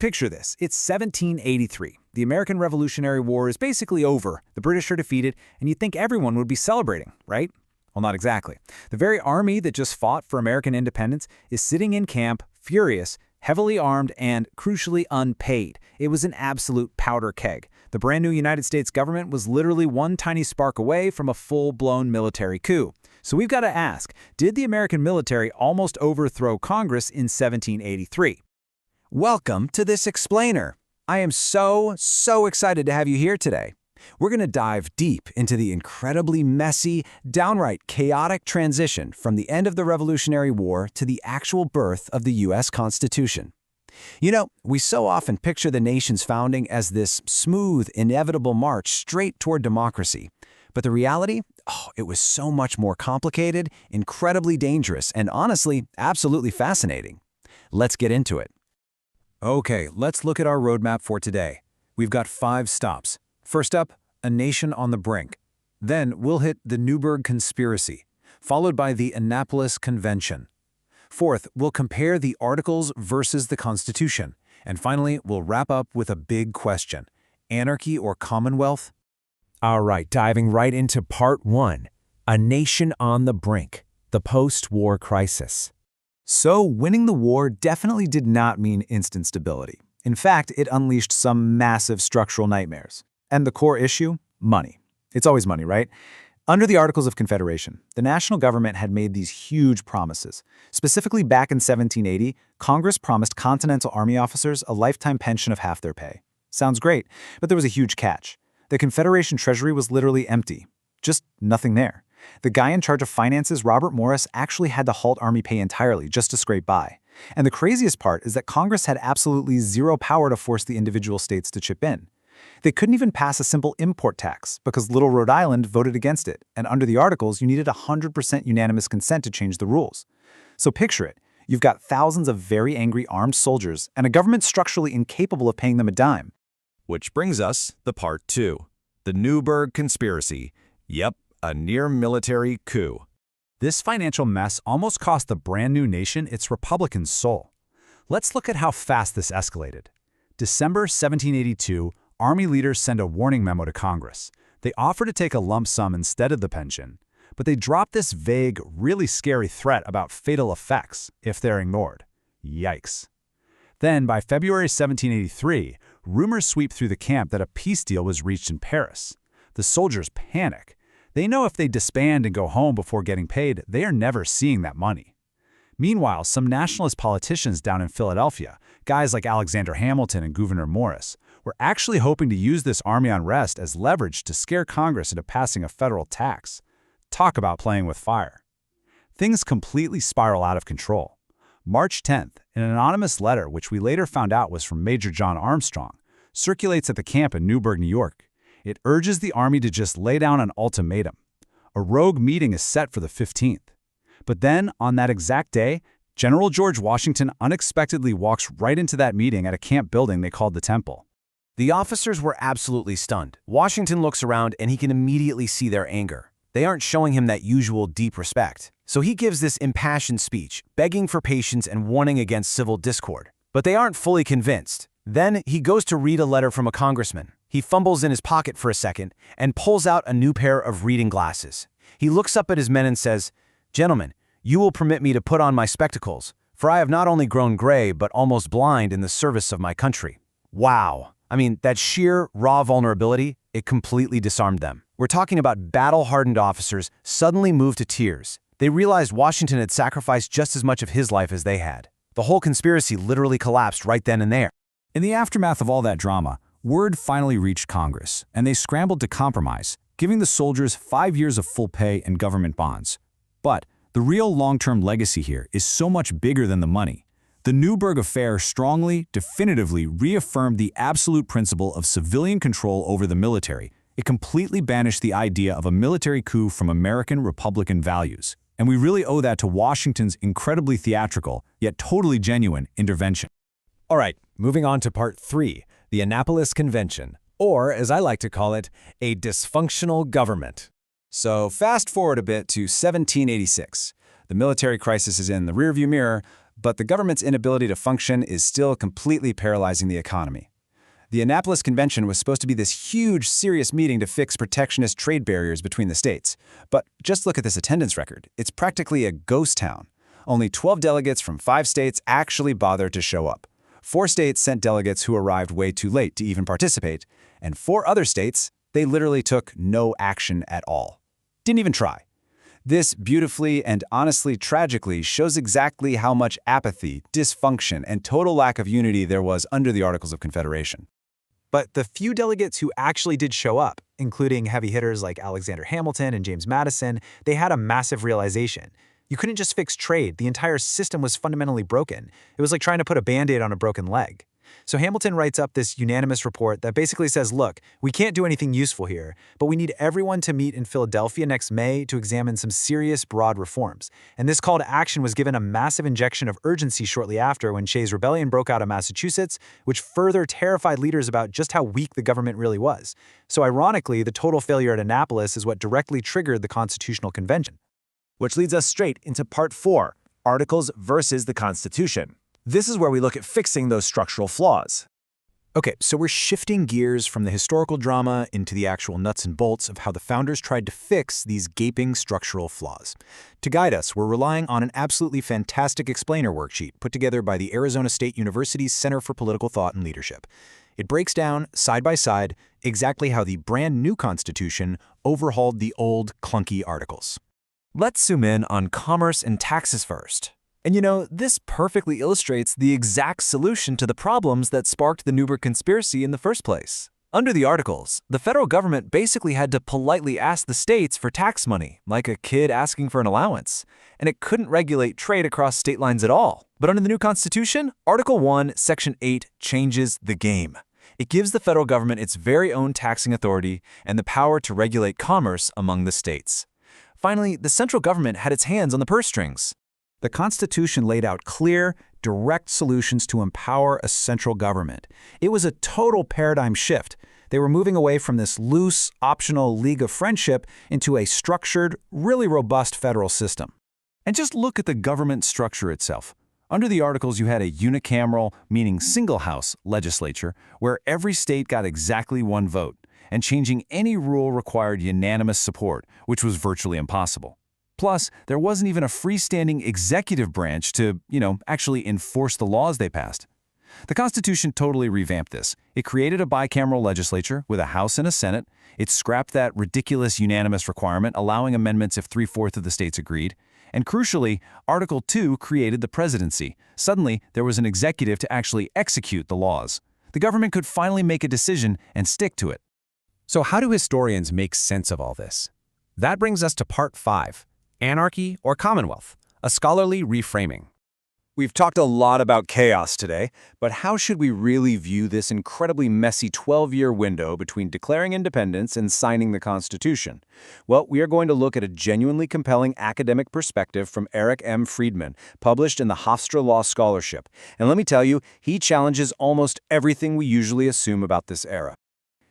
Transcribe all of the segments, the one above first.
Picture this. It's 1783. The American Revolutionary War is basically over. The British are defeated, and you'd think everyone would be celebrating, right? Well, not exactly. The very army that just fought for American independence is sitting in camp, furious, heavily armed, and, crucially, unpaid. It was an absolute powder keg. The brand new United States government was literally one tiny spark away from a full-blown military coup. So we've got to ask, did the American military almost overthrow Congress in 1783? Welcome to this explainer. I am so excited to have you here today. We're going to dive deep into the incredibly messy, downright chaotic transition from the end of the Revolutionary War to the actual birth of the U.S. Constitution. You know, we so often picture the nation's founding as this smooth, inevitable march straight toward democracy. But the reality? It was so much more complicated, incredibly dangerous, and honestly, absolutely fascinating. Let's get into it. Okay, let's look at our roadmap for today. We've got 5 stops. First up, a nation on the brink. Then we'll hit the Newburgh Conspiracy, followed by the Annapolis Convention. Fourth, we'll compare the Articles versus the Constitution. And finally, we'll wrap up with a big question: anarchy or Commonwealth? All right, diving right into Part 1, a nation on the brink, the post-war crisis. So, winning the war definitely did not mean instant stability. In fact, it unleashed some massive structural nightmares. And the core issue? Money. It's always money, right? Under the Articles of Confederation, the national government had made these huge promises. Specifically, back in 1780, Congress promised Continental Army officers a lifetime pension of half their pay. Sounds great, but there was a huge catch. The Confederation treasury was literally empty. Just nothing there. The guy in charge of finances, Robert Morris, actually had to halt Army pay entirely just to scrape by. And the craziest part is that Congress had absolutely zero power to force the individual states to chip in. They couldn't even pass a simple import tax because little Rhode Island voted against it, and under the Articles, you needed 100% unanimous consent to change the rules. So picture it. You've got thousands of very angry armed soldiers and a government structurally incapable of paying them a dime. Which brings us to Part 2, the Newburgh Conspiracy. Yep, a near-military coup. This financial mess almost cost the brand new nation its Republican soul. Let's look at how fast this escalated. December 1782, Army leaders send a warning memo to Congress. They offer to take a lump sum instead of the pension, but they drop this vague, really scary threat about fatal effects if they're ignored. Yikes. Then, by February 1783, rumors sweep through the camp that a peace deal was reached in Paris. The soldiers panic. They know if they disband and go home before getting paid, they are never seeing that money. Meanwhile, some nationalist politicians down in Philadelphia, guys like Alexander Hamilton and Gouverneur Morris, were actually hoping to use this army unrest as leverage to scare Congress into passing a federal tax. Talk about playing with fire. Things completely spiral out of control. March 10th, an anonymous letter, which we later found out was from Major John Armstrong, circulates at the camp in Newburgh, New York. It urges the army to just lay down an ultimatum. A rogue meeting is set for the 15th. But then, on that exact day, General George Washington unexpectedly walks right into that meeting at a camp building they called the Temple. The officers were absolutely stunned. Washington looks around and he can immediately see their anger. They aren't showing him that usual deep respect. So he gives this impassioned speech, begging for patience and warning against civil discord. But they aren't fully convinced. Then he goes to read a letter from a congressman. He fumbles in his pocket for a second and pulls out a new pair of reading glasses. He looks up at his men and says, "Gentlemen, you will permit me to put on my spectacles, for I have not only grown gray but almost blind in the service of my country." Wow. I mean, that sheer, raw vulnerability, it completely disarmed them. We're talking about battle-hardened officers suddenly moved to tears. They realized Washington had sacrificed just as much of his life as they had. The whole conspiracy literally collapsed right then and there. In the aftermath of all that drama, word finally reached Congress, and they scrambled to compromise, giving the soldiers 5 years of full pay and government bonds. But the real long-term legacy here is so much bigger than the money. The Newburgh affair strongly, definitively reaffirmed the absolute principle of civilian control over the military. It completely banished the idea of a military coup from American Republican values. And we really owe that to Washington's incredibly theatrical, yet totally genuine, intervention. All right, moving on to Part 3, the Annapolis Convention, or as I like to call it, a dysfunctional government. So fast forward a bit to 1786. The military crisis is in the rearview mirror, But the government's inability to function is still completely paralyzing the economy. The Annapolis Convention was supposed to be this huge, serious meeting to fix protectionist trade barriers between the states. But just look at this attendance record. It's practically a ghost town. Only 12 delegates from 5 states actually bothered to show up. 4 states sent delegates who arrived way too late to even participate. And 4 other states, they literally took no action at all. Didn't even try. This beautifully and honestly tragically shows exactly how much apathy, dysfunction, and total lack of unity there was under the Articles of Confederation. But the few delegates who actually did show up, including heavy hitters like Alexander Hamilton and James Madison, they had a massive realization. You couldn't just fix trade. The entire system was fundamentally broken. It was like trying to put a Band-Aid on a broken leg. So Hamilton writes up this unanimous report that basically says, look, we can't do anything useful here, but we need everyone to meet in Philadelphia next May to examine some serious, broad reforms. And this call to action was given a massive injection of urgency shortly after when Shays' Rebellion broke out in Massachusetts, which further terrified leaders about just how weak the government really was. So ironically, the total failure at Annapolis is what directly triggered the Constitutional Convention. Which leads us straight into Part 4, Articles versus the Constitution. This is where we look at fixing those structural flaws. Okay, so we're shifting gears from the historical drama into the actual nuts and bolts of how the founders tried to fix these gaping structural flaws. To guide us, we're relying on an absolutely fantastic explainer worksheet put together by the Arizona State University's Center for Political Thought and Leadership. It breaks down, side by side, exactly how the brand new Constitution overhauled the old, clunky articles. Let's zoom in on commerce and taxes first. And you know, this perfectly illustrates the exact solution to the problems that sparked the Newburgh Conspiracy in the first place. Under the Articles, the federal government basically had to politely ask the states for tax money, like a kid asking for an allowance. And it couldn't regulate trade across state lines at all. But under the new Constitution, Article 1, Section 8 changes the game. It gives the federal government its very own taxing authority and the power to regulate commerce among the states. Finally, the central government had its hands on the purse strings. The Constitution laid out clear, direct solutions to empower a central government. It was a total paradigm shift. They were moving away from this loose, optional League of Friendship into a structured, really robust federal system. And just look at the government structure itself. Under the Articles, you had a unicameral, meaning single-house, legislature, where every state got exactly one vote, and changing any rule required unanimous support, which was virtually impossible. Plus, there wasn't even a freestanding executive branch to, actually enforce the laws they passed. The Constitution totally revamped this. It created a bicameral legislature with a House and a Senate. It scrapped that ridiculous unanimous requirement, allowing amendments if 3/4 of the states agreed. And crucially, Article 2 created the presidency. Suddenly, there was an executive to actually execute the laws. The government could finally make a decision and stick to it. So how do historians make sense of all this? That brings us to Part 5, Anarchy or Commonwealth, a scholarly reframing. We've talked a lot about chaos today, but how should we really view this incredibly messy 12-year window between declaring independence and signing the Constitution? Well, we are going to look at a genuinely compelling academic perspective from Eric M. Friedman, published in the Hofstra Law Scholarship. And let me tell you, he challenges almost everything we usually assume about this era.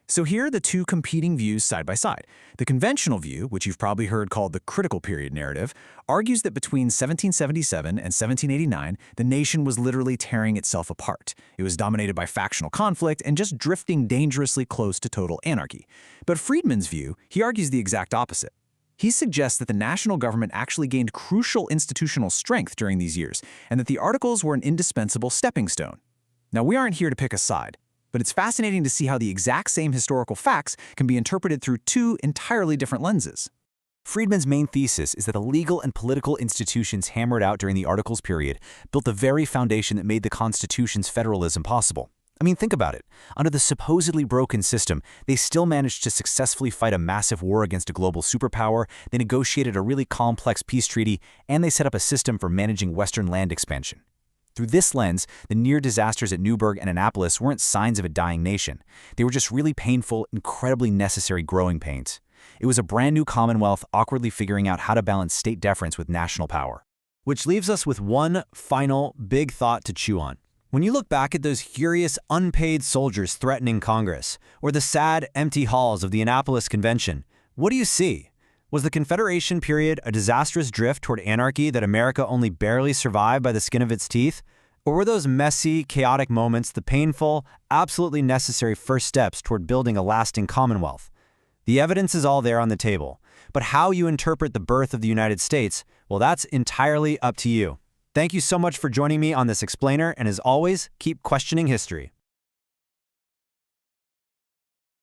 So here are the two competing views side by side. The conventional view, which you've probably heard called the critical period narrative, argues that between 1777 and 1789, the nation was literally tearing itself apart. It was dominated by factional conflict and just drifting dangerously close to total anarchy. But Friedman's view, he argues the exact opposite. He suggests that the national government actually gained crucial institutional strength during these years, and that the Articles were an indispensable stepping stone. Now, we aren't here to pick a side, but it's fascinating to see how the exact same historical facts can be interpreted through two entirely different lenses. Friedman's main thesis is that the legal and political institutions hammered out during the Articles period built the very foundation that made the Constitution's federalism possible. I mean, think about it. Under the supposedly broken system, they still managed to successfully fight a massive war against a global superpower, they negotiated a really complex peace treaty, and they set up a system for managing Western land expansion. Through this lens, the near disasters at Newburgh and Annapolis weren't signs of a dying nation. They were just really painful, incredibly necessary growing pains. It was a brand new commonwealth awkwardly figuring out how to balance state deference with national power. Which leaves us with one final big thought to chew on. When you look back at those furious, unpaid soldiers threatening Congress, or the sad, empty halls of the Annapolis Convention, what do you see? Was the Confederation period a disastrous drift toward anarchy that America only barely survived by the skin of its teeth? Or were those messy, chaotic moments the painful, absolutely necessary first steps toward building a lasting commonwealth? The evidence is all there on the table, but how you interpret the birth of the United States, well, that's entirely up to you. Thank you so much for joining me on this explainer, and as always, keep questioning history.